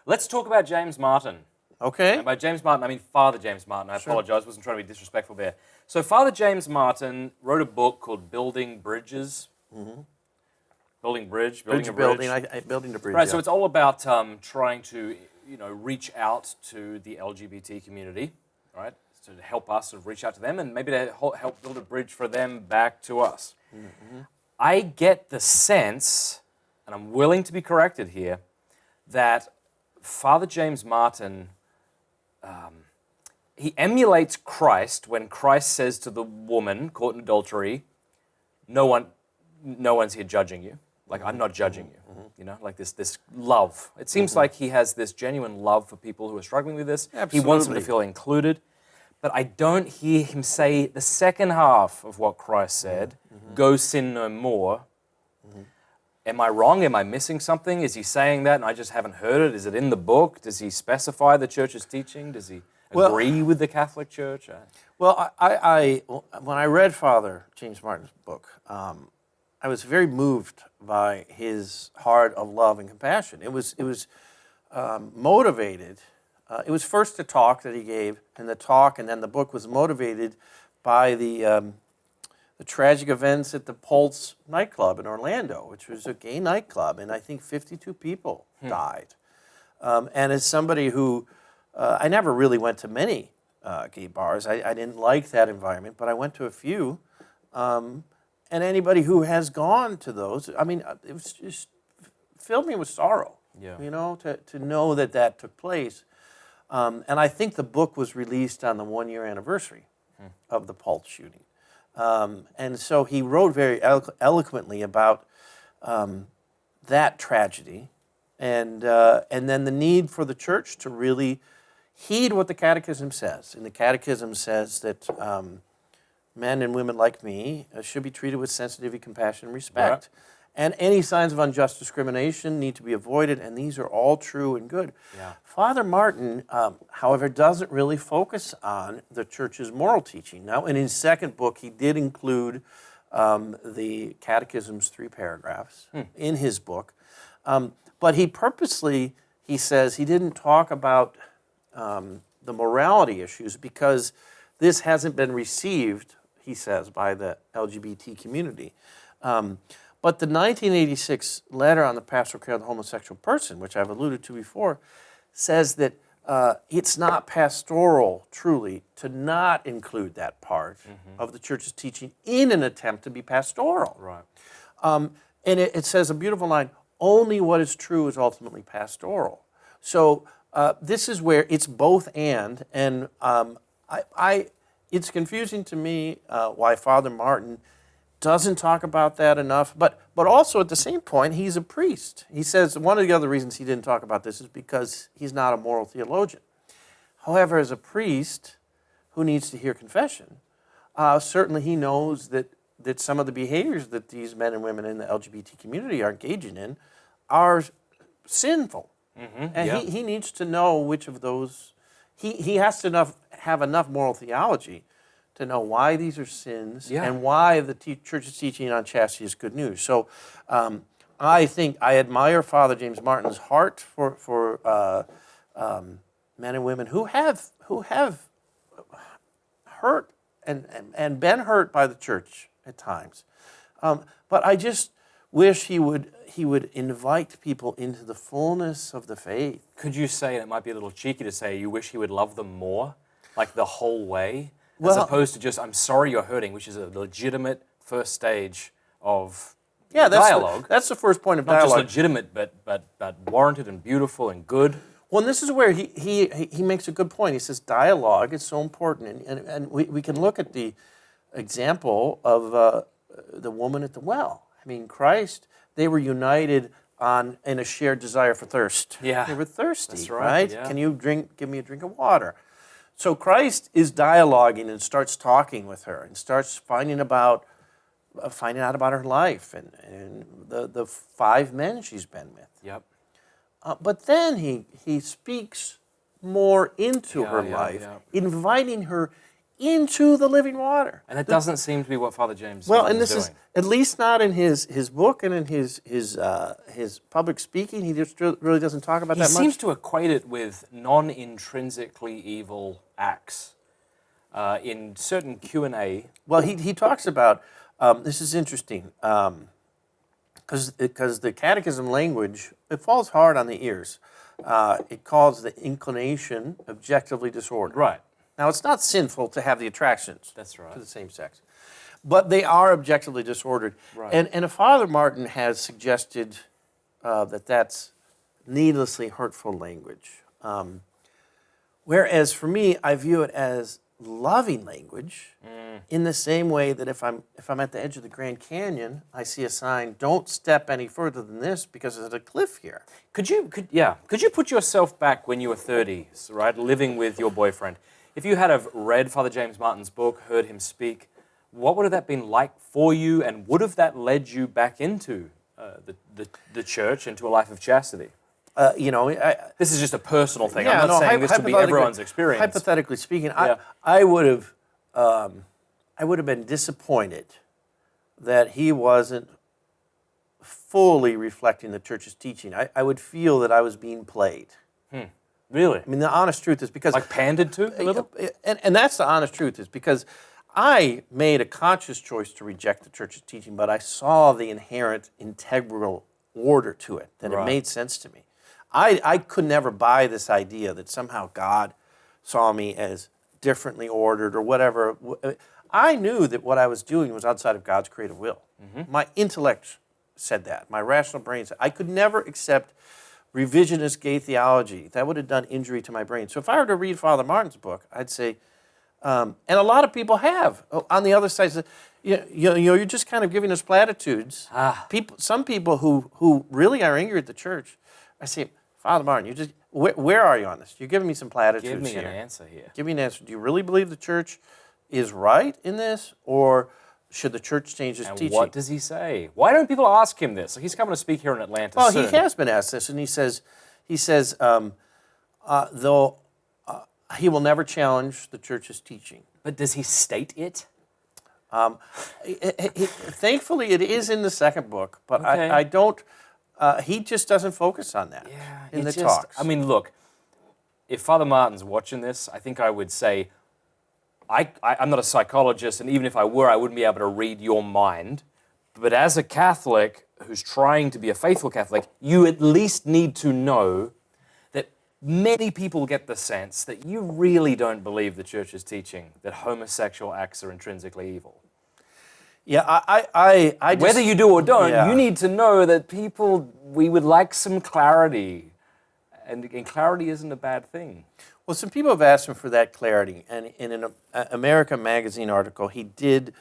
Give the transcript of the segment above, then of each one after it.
Let's talk about James Martin. Okay. And by James Martin, I mean Father James Martin. I apologize, wasn't trying to be disrespectful there. So Father James Martin wrote a book called Building Bridges. Mm-hmm. Building a bridge. Building the bridge. Right, so it's all about trying to, reach out to the LGBT community, right? To help us sort of reach out to them and maybe to help build a bridge for them back to us. Mm-hmm. I get the sense, and I'm willing to be corrected here, that Father James Martin, he emulates Christ when Christ says to the woman caught in adultery, no one's here judging you. Like, I'm not judging you, like this love. It seems like he has this genuine love for people who are struggling with this. Absolutely. He wants them to feel included. But I don't hear him say the second half of what Christ said, go sin no more. Am I wrong? Am I missing something? Is he saying that and I just haven't heard it? Is it in the book? Does he specify the church's teaching? Does he agree with the Catholic Church? Well, when I read Father James Martin's book, I was very moved by his heart of love and compassion. It was motivated. It was first a talk that he gave, and then the book was motivated by the tragic events at the Pulse nightclub in Orlando, which was a gay nightclub, and I think 52 people died. And as somebody who, I never really went to many gay bars. I didn't like that environment, but I went to a few. And anybody who has gone to those, I mean, it was just filled me with sorrow, to know that took place. And I think the book was released on the 1-year anniversary of the Pulse shooting. And so he wrote very eloquently about that tragedy and then the need for the church to really heed what the Catechism says. And the Catechism says that men and women like me should be treated with sensitivity, compassion, and respect. Yeah. And any signs of unjust discrimination need to be avoided, and these are all true and good. Yeah. Father Martin, however, doesn't really focus on the Church's moral teaching. Now, in his second book, he did include the Catechism's 3 paragraphs in his book. But he purposely, he says, he didn't talk about the morality issues because this hasn't been received, he says, by the LGBT community. But the 1986 letter on the pastoral care of the homosexual person, which I've alluded to before, says that it's not pastoral, truly, to not include that part of the Church's teaching in an attempt to be pastoral. Right. And it says a beautiful line, only what is true is ultimately pastoral. So this is where it's both and it's confusing to me why Father Martin doesn't talk about that enough, but also at the same point, he's a priest. He says one of the other reasons he didn't talk about this is because he's not a moral theologian. However, as a priest who needs to hear confession, certainly he knows that some of the behaviors that these men and women in the LGBT community are engaging in are sinful. And he needs to know which of those, he has to have enough moral theology to know why these are sins and why the Church's teaching on chastity is good news. So I think I admire Father James Martin's heart for men and women who have hurt and been hurt by the Church at times. But I just wish he would invite people into the fullness of the faith. Could you say, and it might be a little cheeky to say, you wish he would love them more, like the whole way? As opposed to just, I'm sorry you're hurting, which is a legitimate first stage of dialogue. That's the first point of dialogue. Not just legitimate, but warranted and beautiful and good. Well, and this is where he makes a good point. He says dialogue is so important. And we can look at the example of the woman at the well. I mean, Christ, they were united in a shared desire for thirst. Yeah. They were thirsty, That's right? Yeah. Can you give me a drink of water? So Christ is dialoguing and starts talking with her and starts finding out about her life and the 5 men she's been with. Yep. But then he speaks more into her life, inviting her into the living water. And that doesn't seem to be what Father James Well, Martin and this is is doing. at least not in his book and in his public speaking. He just really doesn't talk about He that seems much. to equate it with non-intrinsically evil acts. In certain Q&A, Well, he talks about this is interesting because the catechism language, it falls hard on the ears. It calls the inclination objectively disordered. right, Now, it's not sinful to have the attractions that's right. to the same sex, but they are objectively disordered. Right. And Father Martin has suggested that that's needlessly hurtful language. Whereas for me, I view it as loving language in the same way that if I'm at the edge of the Grand Canyon, I see a sign, don't step any further than this because there's a cliff here. Could you put yourself back when you were 30, right, living with your boyfriend? If you had have read Father James Martin's book, heard him speak, what would have that been like for you, and would have that led you back into the church, into a life of chastity? This is just a personal thing. I'm not saying this to be everyone's experience. Hypothetically speaking, Yeah. I would have been disappointed that he wasn't fully reflecting the church's teaching. I would feel that I was being played. Really? I mean, the honest truth is because Like pandered to a little? and that's the honest truth is because I made a conscious choice to reject the church's teaching, but I saw the inherent integral order to it, that it Right. made sense to me. I could never buy this idea that somehow God saw me as differently ordered or whatever. I knew that what I was doing was outside of God's creative will. My intellect said that. My rational brain said I could never accept revisionist gay theology. That would have done injury to my brain. So if I were to read Father Martin's book, I'd say, and a lot of people have on the other side. You're just kind of giving us platitudes. Some people who really are angry at the church, I say, Father Martin, where are you on this? You're giving me some platitudes Give me here. an answer here. Give me an answer. Do you really believe the church is right in this, or should the church change its And teaching? what does he say? Why don't people ask him this? He's coming to speak here in Atlanta Well, soon. he has been asked this, and he says, though he will never challenge the church's teaching. But does he state it? Thankfully, it is in the second book, but Okay. I don't. He just doesn't focus on that in the talks. I mean, look, if Father Martin's watching this, I think I would say, I'm not a psychologist, and even if I were, I wouldn't be able to read your mind. But as a Catholic who's trying to be a faithful Catholic, you at least need to know that many people get the sense that you really don't believe the Church's teaching that homosexual acts are intrinsically evil. Yeah, I just, Whether you do or don't, Yeah. you need to know that we would like some clarity. And clarity isn't a bad thing. Well, some people have asked him for that clarity, and in an America Magazine article, he did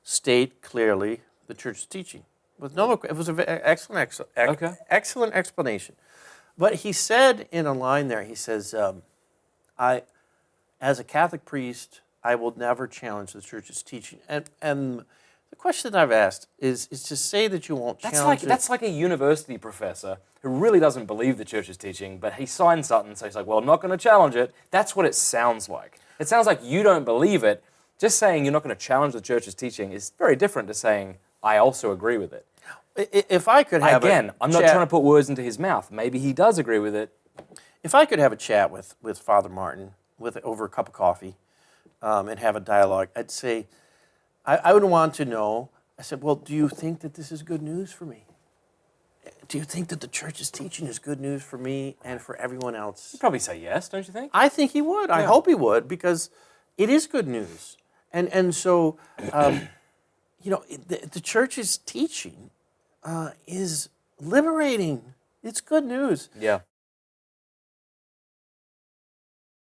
state clearly the church's teaching. It was an excellent explanation. But he said in a line there, he says, as a Catholic priest, I will never challenge the church's teaching. And the question I've asked is to say that you won't challenge it. That's like a university professor who really doesn't believe the church's teaching, but he signed something, so he's like, well, I'm not going to challenge it. That's what it sounds like. It sounds like you don't believe it. Just saying you're not going to challenge the church's teaching is very different to saying, I also agree with it. If I could have I'm not trying to put words into his mouth. Maybe he does agree with it. If I could have a chat with Father Martin over a cup of coffee and have a dialogue, I'd say, I would want to know, I said, well, do you think that this is good news for me? Do you think that the church's teaching is good news for me and for everyone else? He'd probably say yes, don't you think? I think he would. I hope he would, because it is good news. And so, the church's teaching is liberating. It's good news. Yeah.